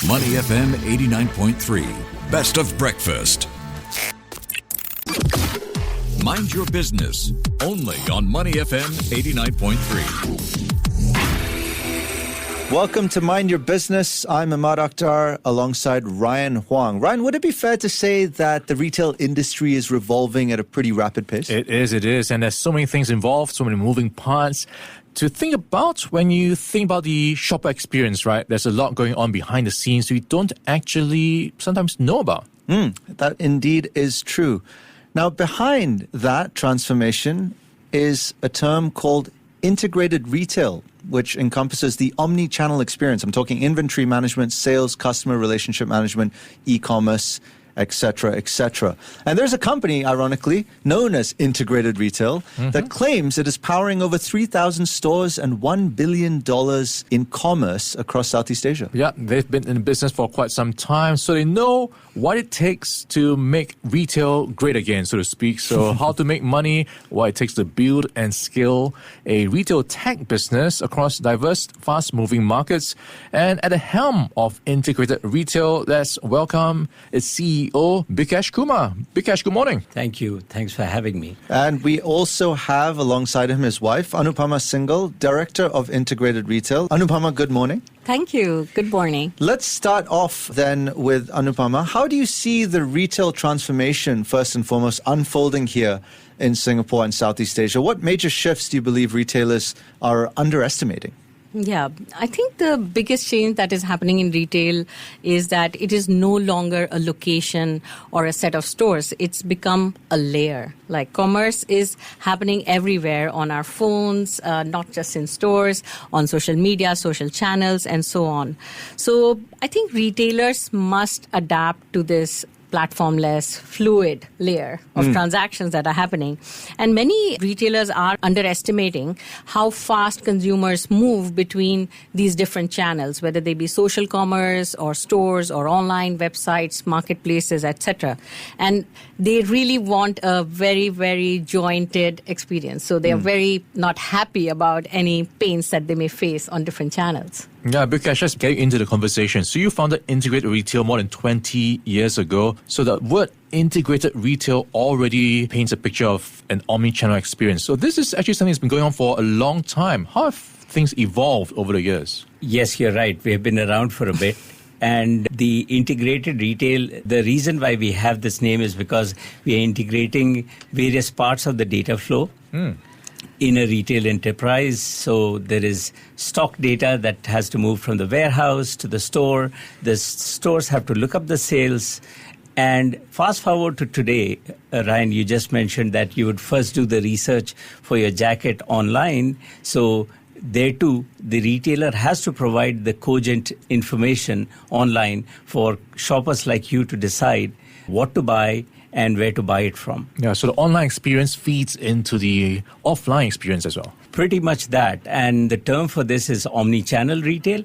Money FM 89.3. Best of breakfast. Mind your business. Only on Money FM 89.3. Welcome to Mind Your Business. I'm Ahmad Akhtar alongside Ryan Huang. Ryan, would it be fair to say that the retail industry is revolving at a pretty rapid pace? It is. And there's so many things involved, so many moving parts to think about when you think about the shopper experience, right? There's a lot going on behind the scenes we don't actually sometimes know about. That indeed is true. Now, behind that transformation is a term called integrated retail, which encompasses the omnichannel experience. I'm talking inventory management, sales, customer relationship management, e-commerce, etc., etc. And there's a company, ironically, known as Integrated Retail that claims it is powering over 3,000 stores and $1 billion in commerce across Southeast Asia. Yeah, they've been in business for quite some time, so they know what it takes to make retail great again, so to speak. So how to make money, what it takes to build and scale a retail tech business across diverse, fast-moving markets. And at the helm of Integrated Retail, let's welcome its CEO, Bikash Kumar. Bikash, good morning. Thank you. Thanks for having me. And we also have alongside him his wife, Anupama Singal, Director of Integrated Retail. Anupama, good morning. Thank you. Good morning. Let's start off then with Anupama. How do you see the retail transformation, first and foremost, unfolding here in Singapore and Southeast Asia? What major shifts do you believe retailers are underestimating? Yeah, I think the biggest change that is happening in retail is that it is no longer a location or a set of stores. It's become a layer. Like commerce is happening everywhere on our phones, not just in stores, on social media, social channels, and so on. So I think retailers must adapt to this platformless, fluid layer of transactions that are happening. And many retailers are underestimating how fast consumers move between these different channels, whether they be social commerce or stores or online websites, marketplaces, etc. And they really want a very, very jointed experience. So they are very not happy about any pains that they may face on different channels. Yeah, Bikash, let's get into the conversation. So you founded Integrated Retail more than 20 years ago. So the word integrated retail already paints a picture of an omnichannel experience. So this is actually something that's been going on for a long time. How have things evolved over the years? Yes, you're right. We have been around for a bit. And the integrated retail, the reason why we have this name is because we are integrating various parts of the data flow in a retail enterprise. So there is stock data that has to move from the warehouse to the store. The stores have to look up the sales. And fast forward to today, Ryan, you just mentioned that you would first do the research for your jacket online. So there too, the retailer has to provide the cogent information online for shoppers like you to decide what to buy and where to buy it from. Yeah, so the online experience feeds into the offline experience as well. Pretty much that. And the term for this is omnichannel retail.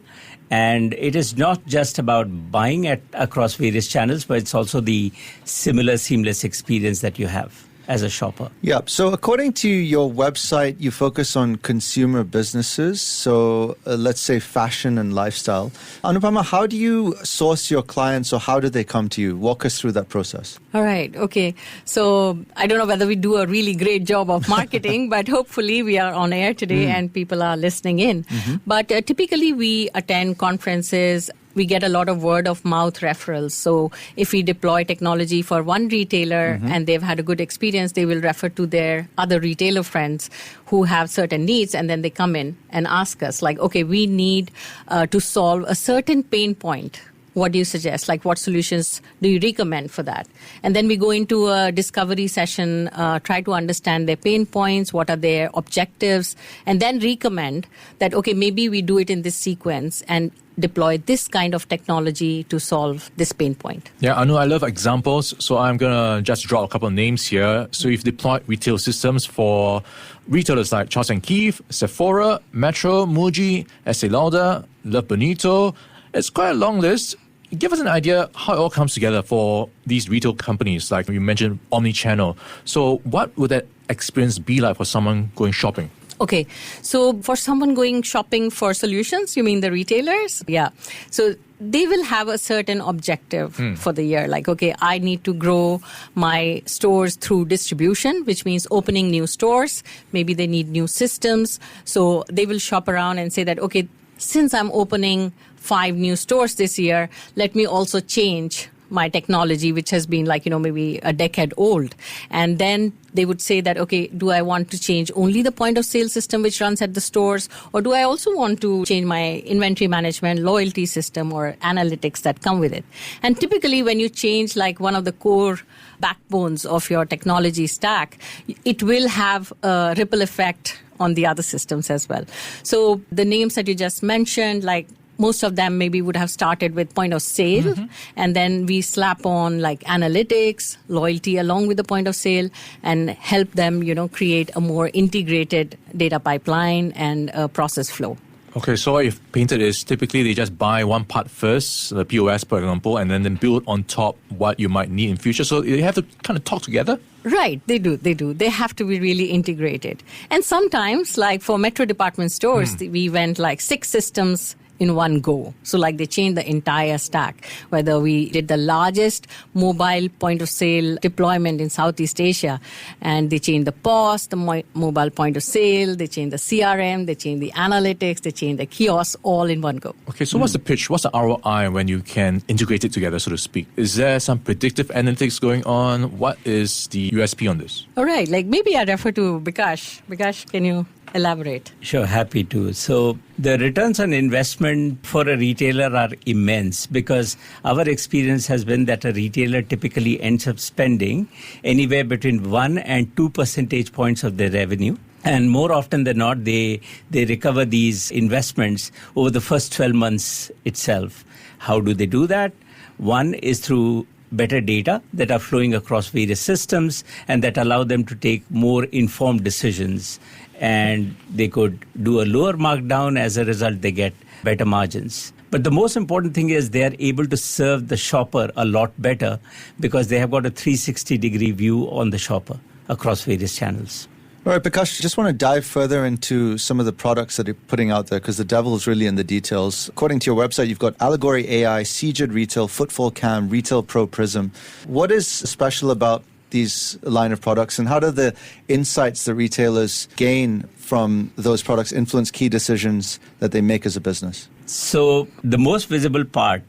And it is not just about buying across various channels, but it's also the similar seamless experience that you have as a shopper. Yeah. So according to your website, you focus on consumer businesses. So let's say fashion and lifestyle. Anupama, how do you source your clients or how do they come to you? Walk us through that process. All right. Okay. So I don't know whether we do a really great job of marketing, but hopefully we are on air today and people are listening in. But typically we attend conferences. We get a lot of word of mouth referrals. So if we deploy technology for one retailer and they've had a good experience, they will refer to their other retailer friends who have certain needs. And then they come in and ask us like, okay, we need to solve a certain pain point. What do you suggest? Like, what solutions do you recommend for that? And then we go into a discovery session, try to understand their pain points, what are their objectives, and then recommend that, okay, maybe we do it in this sequence and deploy this kind of technology to solve this pain point. Yeah, Anu, I love examples, so I'm going to just draw a couple of names here. So you've deployed retail systems for retailers like Charles & Keith, Sephora, Metro, Muji, Estee Lauder, Love Bonito. It's quite a long list. Give us an idea how it all comes together for these retail companies, like you mentioned, omnichannel. So what would that experience be like for someone going shopping? Okay, so for someone going shopping for solutions, you mean the retailers? Yeah. So they will have a certain objective for the year. Like, okay, I need to grow my stores through distribution, which means opening new stores. Maybe they need new systems. So they will shop around and say that, okay, since I'm opening 5 new stores this year, let me also change my technology, which has been like, maybe a decade old. And then they would say that, okay, do I want to change only the point of sale system which runs at the stores? Or do I also want to change my inventory management, loyalty system, or analytics that come with it? And typically when you change like one of the core backbones of your technology stack, it will have a ripple effect on the other systems as well. So the names that you just mentioned, like most of them maybe would have started with point of sale, and then we slap on like analytics, loyalty along with the point of sale, and help them, create a more integrated data pipeline and process flow. Okay, so what you've painted is typically they just buy one part first, the POS, for example, and then build on top what you might need in future. So they have to kind of talk together. Right, they do. They have to be really integrated. And sometimes, like for metro department stores, we went like 6 systems in one go. So like they changed the entire stack, whether we did the largest mobile point of sale deployment in Southeast Asia, and they changed the POS, the mobile point of sale, they changed the CRM, they changed the analytics, they changed the kiosks, all in one go. Okay, so what's the pitch? What's the ROI when you can integrate it together, so to speak? Is there some predictive analytics going on? What is the USP on this? All right, like maybe I refer to Bikash. Bikash, can you elaborate? Sure, happy to. So the returns on investment for a retailer are immense, because our experience has been that a retailer typically ends up spending anywhere between 1 and 2 percentage points of their revenue. And more often than not, they recover these investments over the first 12 months itself. How do they do that? One is through better data that are flowing across various systems and that allow them to take more informed decisions. And they could do a lower markdown. As a result, they get better margins. But the most important thing is they are able to serve the shopper a lot better, because they have got a 360-degree view on the shopper across various channels. All right, Bikash, just want to dive further into some of the products that you're putting out there, because the devil is really in the details. According to your website, you've got Allegory AI, CJID Retail, Footfall Cam, Retail Pro Prism. What is special about these line of products, and how do the insights that retailers gain from those products influence key decisions that they make as a business? So the most visible part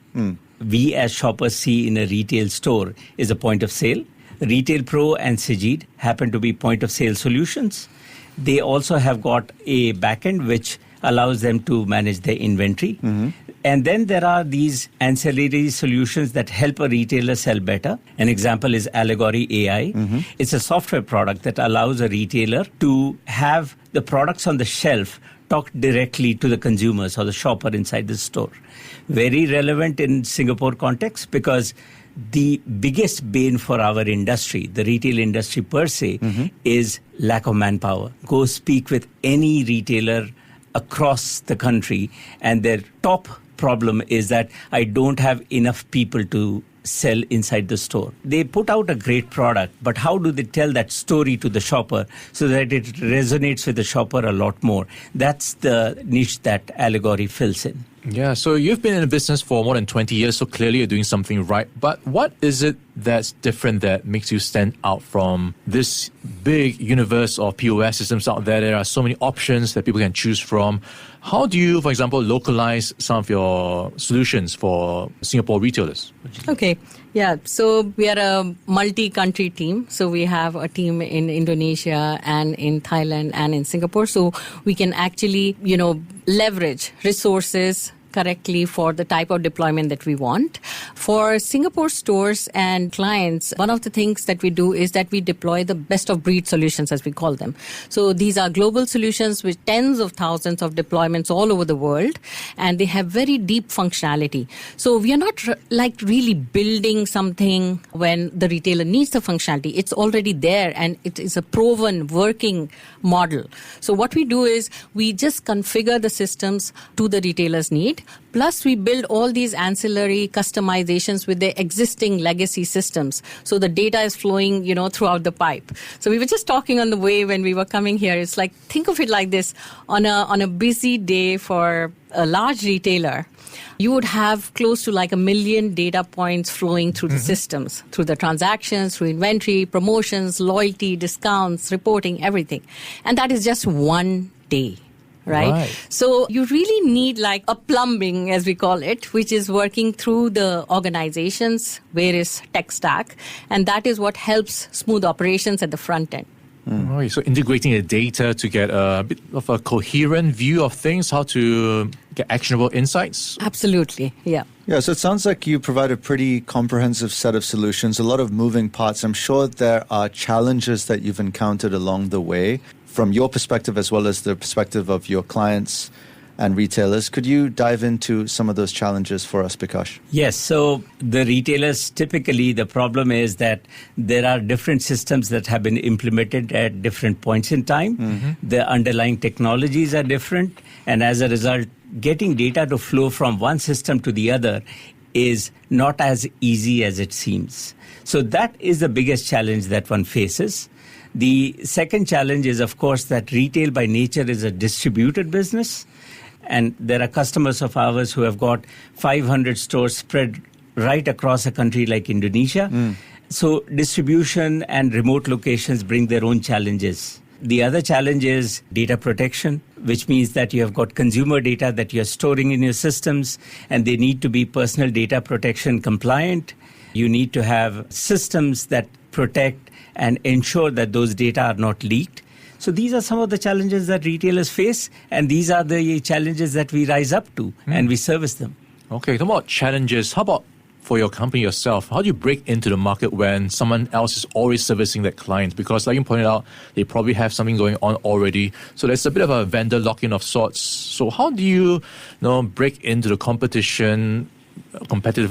we as shoppers see in a retail store is a point of sale. Retail Pro and CJID happen to be point of sale solutions. They also have got a backend which allows them to manage their inventory. And then there are these ancillary solutions that help a retailer sell better. An example is Allegory AI. It's a software product that allows a retailer to have the products on the shelf talk directly to the consumers or the shopper inside the store. Very relevant in Singapore context, because the biggest bane for our industry, the retail industry per se, is lack of manpower. Go speak with any retailer across the country, and their top problem is that I don't have enough people to sell inside the store. They put out a great product, but how do they tell that story to the shopper so that it resonates with the shopper a lot more? That's the niche that Allegory fills in. Yeah, so you've been in the business for more than 20 years, so clearly you're doing something right. But what is it that's different that makes you stand out from this big universe of POS systems out there? There are so many options that people can choose from. How do you, for example, localize some of your solutions for Singapore retailers? Okay. Yeah, so we are a multi-country team. So we have a team in Indonesia and in Thailand and in Singapore. So we can actually, leverage resources correctly for the type of deployment that we want. For Singapore stores and clients, one of the things that we do is that we deploy the best of breed solutions, as we call them. So these are global solutions with tens of thousands of deployments all over the world, and they have very deep functionality. So we are not really building something when the retailer needs the functionality. It's already there, and it is a proven working model. So what we do is we just configure the systems to the retailer's need. Plus, we build all these ancillary customization integrations with the existing legacy systems. So the data is flowing, throughout the pipe. So we were just talking on the way when we were coming here. It's like, think of it like this. On a busy day for a large retailer, you would have close to like 1 million data points flowing through the systems, through the transactions, through inventory, promotions, loyalty, discounts, reporting, everything. And that is just one day. Right? So you really need like a plumbing, as we call it, which is working through the organization's various tech stack. And that is what helps smooth operations at the front end. Right, so integrating the data to get a bit of a coherent view of things, how to get actionable insights. Absolutely, yeah. Yeah, so it sounds like you provide a pretty comprehensive set of solutions, a lot of moving parts. I'm sure there are challenges that you've encountered along the way from your perspective as well as the perspective of your clients and retailers. Could you dive into some of those challenges for us, Bikash? Yes. So the retailers, typically the problem is that there are different systems that have been implemented at different points in time. The underlying technologies are different. And as a result, getting data to flow from one system to the other is not as easy as it seems. So that is the biggest challenge that one faces. The second challenge is, of course, that retail by nature is a distributed business. And there are customers of ours who have got 500 stores spread right across a country like Indonesia. So distribution and remote locations bring their own challenges. The other challenge is data protection, which means that you have got consumer data that you're storing in your systems, and they need to be personal data protection compliant. You need to have systems that protect and ensure that those data are not leaked. So these are some of the challenges that retailers face, and these are the challenges that we rise up to and we service them. Okay, talking about challenges, how about for your company yourself? How do you break into the market when someone else is already servicing that client? Because like you pointed out, they probably have something going on already. So there's a bit of a vendor lock-in of sorts. So how do you break into the competitive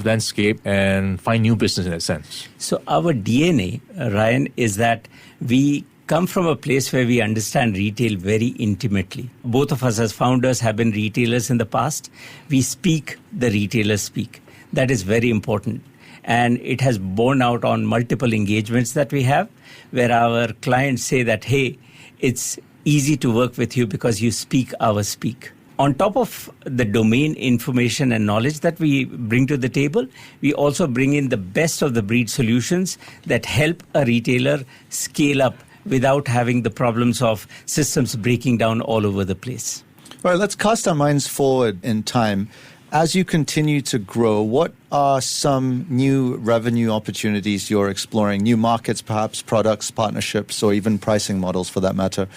landscape and find new business in that sense? So our DNA, Ryan, is that we come from a place where we understand retail very intimately. Both of us as founders have been retailers in the past. We speak, the retailers speak. That is very important. And it has borne out on multiple engagements that we have, where our clients say that, hey, it's easy to work with you because you speak our speak. On top of the domain information and knowledge that we bring to the table, we also bring in the best of the breed solutions that help a retailer scale up without having the problems of systems breaking down all over the place. All right, let's cast our minds forward in time. As you continue to grow, what are some new revenue opportunities you're exploring? New markets, perhaps, products, partnerships, or even pricing models for that matter?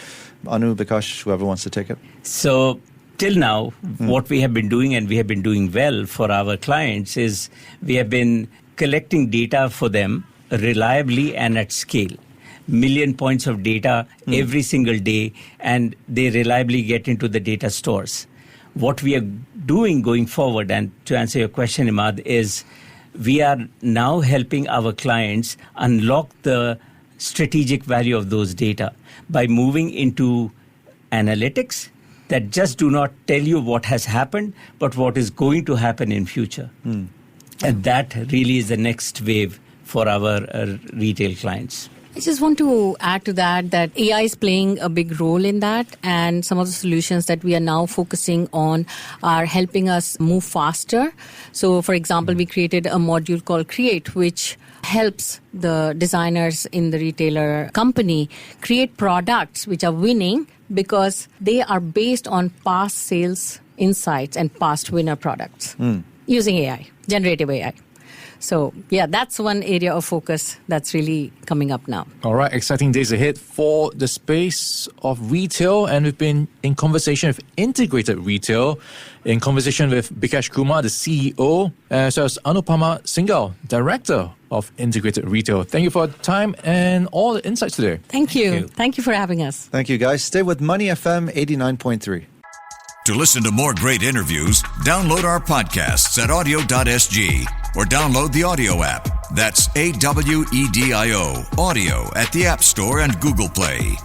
Anu, Bikash, whoever wants to take it. So till now, what we have been doing, and we have been doing well for our clients, is we have been collecting data for them reliably and at scale. Million points of data every single day, and they reliably get into the data stores. What we are doing going forward, and to answer your question, Imad, is we are now helping our clients unlock the strategic value of those data by moving into analytics that just do not tell you what has happened, but what is going to happen in future. And that really is the next wave for our retail clients. I just want to add to that AI is playing a big role in that, and some of the solutions that we are now focusing on are helping us move faster. So, for example, we created a module called Create, which helps the designers in the retailer company create products which are winning because they are based on past sales insights and past winner products using AI, generative AI. So, yeah, that's one area of focus that's really coming up now. All right, exciting days ahead for the space of retail. And we've been in conversation with integrated retail, in conversation with Bikash Kumar, the CEO, as well as Anupama Singal, Director of Integrated Retail. Thank you for your time and all the insights today. Thank you. Thank you for having us. Thank you, guys. Stay with Money FM 89.3. To listen to more great interviews, download our podcasts at audio.sg or download the audio app. That's AWEDIO, audio at the App Store and Google Play.